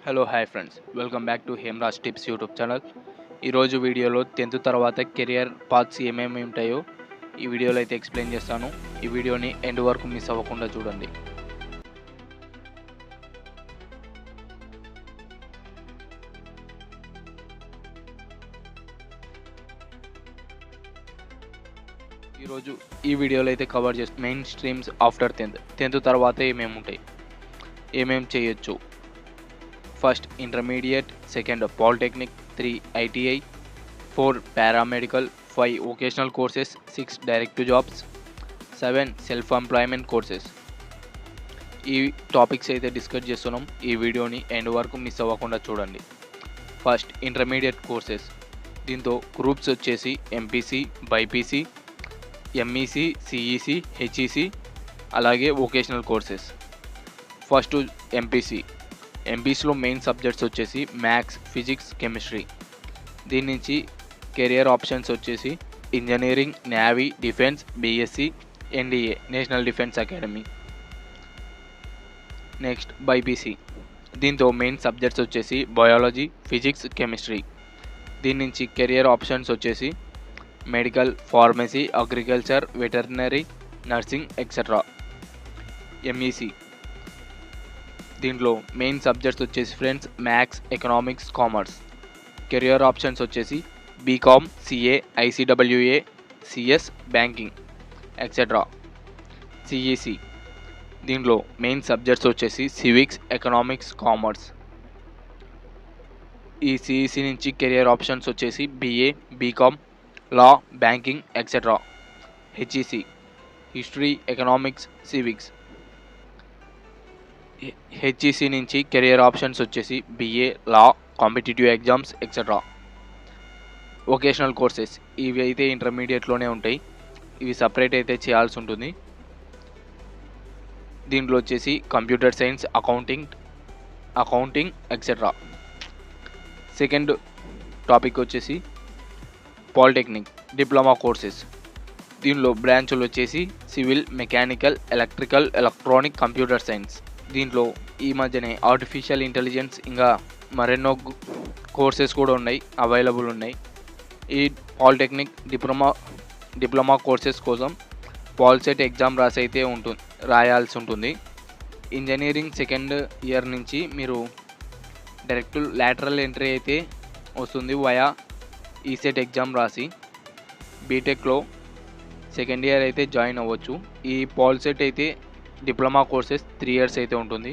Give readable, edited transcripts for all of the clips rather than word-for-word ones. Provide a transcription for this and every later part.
Hello hi friends, welcome back to Hemraj tips YouTube channel. ఈరోజు వీడియోలో 10th తర్వాత career paths ఏమేమి ఉంటాయో ఈ వీడియోలో అయితే ఎక్స్ప్లెయిన్ చేస్తాను. ఈ వీడియోని ఎండ్ వరకు మిస్ అవ్వకుండా చూడండి. ఈరోజు ఈ వీడియోలో అయితే కవర్ చేస్తాం మెయిన్ స్ట్రీమ్స్ ఆఫ్టర్ 10th తర్వాత ఏమేమి ఉంటాయి, ఏమేమి చేయొచ్చు. First intermediate, second polytechnic, 3 ITI, 4 paramedical, 5 vocational courses, 6 direct to jobs, 7 self employment courses. ఈ టాపిక్స్ అయితే డిస్కస్ చేస్తున్నాం. ఈ వీడియోని ఎండ్ వరకు మిస్ అవ్వకుండా చూడండి. First intermediate courses. దీంతో గ్రూప్స్ వచ్చేసి MPC, BiPC, MEC, CEC, HEC, అలాగే వొకేషనల్ కోర్సెస్. First MPC. ఎంపీసీలో మెయిన్ సబ్జెక్ట్స్ వచ్చేసి మ్యాథ్స్, ఫిజిక్స్, కెమిస్ట్రీ. దీని నుంచి కెరియర్ ఆప్షన్స్ వచ్చేసి engineering, navy, defence, BSc, NDA national defence academy. Next BiPC. దీంతో మెయిన్ సబ్జెక్ట్స్ వచ్చేసి బయాలజీ, ఫిజిక్స్, కెమిస్ట్రీ. దీని నుంచి కెరియర్ ఆప్షన్స్ వచ్చేసి medical, pharmacy, agriculture, veterinary, nursing etcetera. MEC. దీంట్లో మెయిన్ సబ్జెక్ట్స్ వచ్చేసి friends maths, economics, commerce. Career options వచ్చేసి BCom, CA, ICWA, CS, banking etcetera. CEC. దీంట్లో main subjects వచ్చేసి civics, economics, commerce. ఈ CEC నుంచి కెరియర్ ఆప్షన్స్ వచ్చేసి BA, BCom, law, banking etcetera. HEC. History, economics, civics. HEC నుంచి career options వచ్చేసి BA, law, competitive exams etcetera. Vocational courses. ఇవి అయితే ఇంటర్మీడియట్లోనే ఉంటాయి. ఇవి సపరేట్ అయితే చేయాల్సి ఉంటుంది. దీంట్లో వచ్చేసి computer science, accounting etcetera. Second topic వచ్చేసి పాలిటెక్నిక్, డిప్లొమా కోర్సెస్. దీనిలో బ్రాంచులు వచ్చేసి civil, mechanical, electrical, electronic, computer science. దీంట్లో ఈ మధ్యనే ఆర్టిఫిషియల్ ఇంటెలిజెన్స్ ఇంకా మరెన్నో కోర్సెస్ కూడా అవైలబుల్ ఉన్నాయి. ఈ పాలిటెక్నిక్, డిప్లొమా కోర్సెస్ కోసం పాల్సెట్ ఎగ్జామ్ రాయాల్సి ఉంటుంది. ఇంజనీరింగ్ సెకండ్ ఇయర్ నుంచి మీరు డైరెక్ట్ లాటరల్ ఎంట్రీ అయితే వస్తుంది వయా ఈసెట్ ఎగ్జామ్ రాసి. బీటెక్లో సెకండ్ ఇయర్ అయితే జాయిన్ అవ్వచ్చు. ఈ పాల్సెట్ అయితే డిప్లొమా కోర్సెస్ 3 years అయితే ఉంటుంది.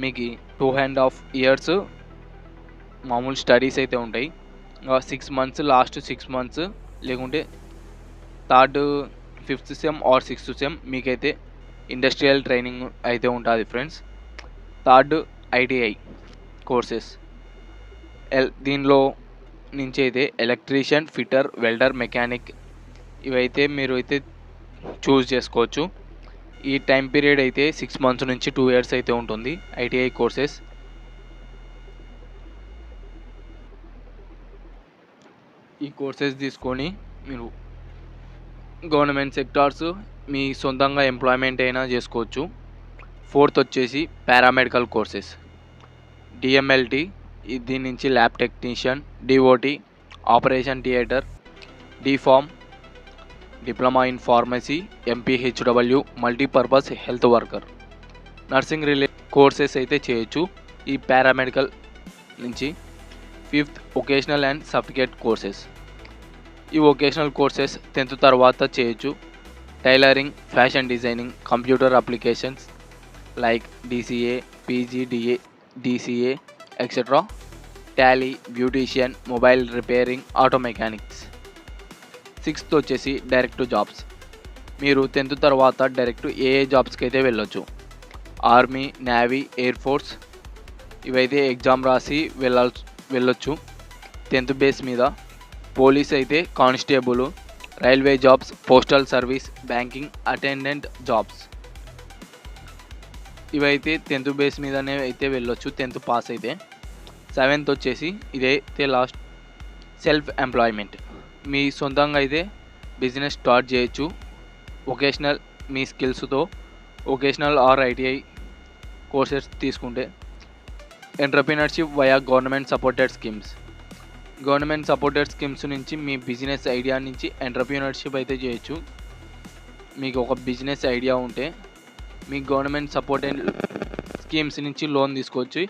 మీకు 2.5 years మామూలు స్టడీస్ అయితే ఉంటాయి. 6 months, లాస్ట్ 6 months లేకుంటే third, 5th sem or 6th sem మీకైతే ఇండస్ట్రియల్ ట్రైనింగ్ అయితే ఉంటుంది ఫ్రెండ్స్. Third ITI courses. దీనిలో నుంచి అయితే ఎలక్ట్రీషియన్, ఫిట్టర్, వెల్డర్, మెకానిక్ ఇవైతే మీరు అయితే చూస్ చేసుకోవచ్చు. ఈ టైం పీరియడ్ అయితే 6 months నుంచి 2 years అయితే ఉంటుంది ITI కోర్సెస్. ఈ కోర్సెస్ తీసుకొని మీరు గవర్నమెంట్ సెక్టార్స్ మీ సొంతంగా ఎంప్లాయ్మెంట్ అయినా చేసుకోవచ్చు. ఫోర్త్ వచ్చేసి పారామెడికల్ కోర్సెస్. DMLT. దీని నుంచి lab technician, DOT, operation theatre, DPharm, diploma in pharmacy, MPHW, multipurpose health worker. Nursing courses అయితే చేయొచ్చు ఈ పారామెడికల్ నుంచి. 5th vocational and certificate courses. ఈ వొకేషనల్ కోర్సెస్ 10th తర్వాత చేయొచ్చు. Tailoring, fashion designing, computer applications like DCA, PGDA, DCA etcetera. Tally, beautician, mobile repairing, auto mechanics. 6th వచ్చేసి direct to jobs. మీరు 10th తర్వాత డైరెక్ట్ ఏ జాబ్స్కి అయితే వెళ్ళొచ్చు. ఆర్మీ, నేవీ, ఎయిర్ ఫోర్స్ ఇవైతే ఎగ్జామ్ రాసి వెళ్ళొచ్చు 10th బేస్ మీద. పోలీస్ అయితే constable, railway jobs, postal service, banking attendant jobs ఇవైతే 10th బేస్ మీదనే అయితే వెళ్ళొచ్చు 10th పాస్ అయితే. 7th వచ్చేసి ఇదైతే లాస్ట్ సెల్ఫ్ ఎంప్లాయ్మెంట్. మీ సొంతంగా అయితే బిజినెస్ స్టార్ట్ చేయొచ్చు వొకేషనల్ మీ స్కిల్స్తో. వొకేషనల్ ఆర్ ITI కోర్సెస్ తీసుకుంటే entrepreneurship via government supported schemes. Government supported schemes నుంచి మీ బిజినెస్ ఐడియా నుంచి ఎంటర్‌ప్రెన్యూర్‌షిప్ అయితే చేయొచ్చు. మీకు ఒక బిజినెస్ ఐడియా ఉంటే మీకు గవర్నమెంట్ సపోర్టెడ్ స్కీమ్స్ నుంచి లోన్ తీసుకొచ్చి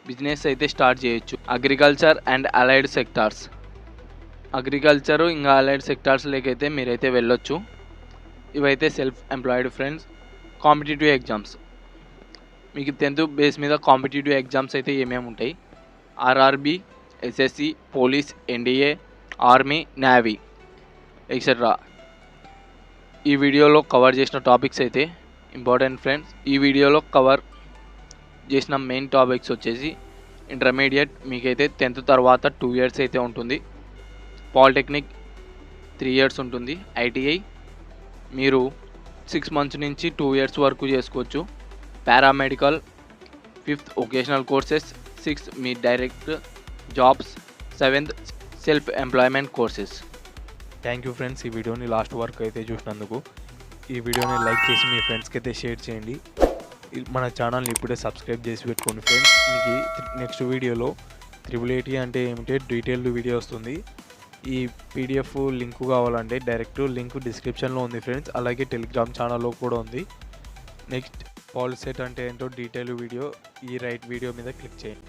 బిజినెస్ అయితే స్టార్ట్ చేయొచ్చు. Agriculture and allied sectors. Agriculture ఇంకా అలైడ్ సెక్టార్స్‌లోకైతే మీరైతే వెళ్ళొచ్చు. ఇవైతే self employed friends. Competitive exams. మీకు 10th బేస్ మీద కాంపిటీటివ్ ఎగ్జామ్స్ అయితే ఏమేమి ఉంటాయి? RRB, SSC, police, NDA, army, navy etcetera. ఈ వీడియోలో కవర్ చేసిన టాపిక్స్ అయితే ఇంపార్టెంట్ ఫ్రెండ్స్. ఈ వీడియోలో కవర్ చేసిన మెయిన్ టాపిక్స్ వచ్చేసి ఇంటర్మీడియట్ మీకైతే 10th తర్వాత 2 years అయితే ఉంటుంది. పాలిటెక్నిక్ 3 years ఉంటుంది. ఐటీఐ మీరు 6 months నుంచి 2 years వరకు చేసుకోవచ్చు. Paramedical 5th vocational courses, 6th me direct jobs, 7th self employment courses. Thank you friends, ఈ వీడియోని లాస్ట్ వరకు అయితే చూసినందుకు. ఈ వీడియోని లైక్ చేసి మీ ఫ్రెండ్స్కి అయితే షేర్ చేయండి. మన ఛానల్ని ఇప్పుడే సబ్స్క్రైబ్ చేసి పెట్టుకోండి ఫ్రెండ్స్. మీకు నెక్స్ట్ వీడియోలో 888 అంటే ఏమిటో డీటెయిల్డ్ వీడియో వస్తుంది. ఈ పీడిఎఫ్ లింక్ కావాలంటే డైరెక్ట్ లింక్ డిస్క్రిప్షన్లో ఉంది ఫ్రెండ్స్. అలాగే టెలిగ్రామ్ ఛానల్లో కూడా ఉంది. నెక్స్ట్ పాలిసెట్ అంటే ఏంటో డీటెయిల్ వీడియో ఈ రైట్ వీడియో మీద క్లిక్ చేయండి.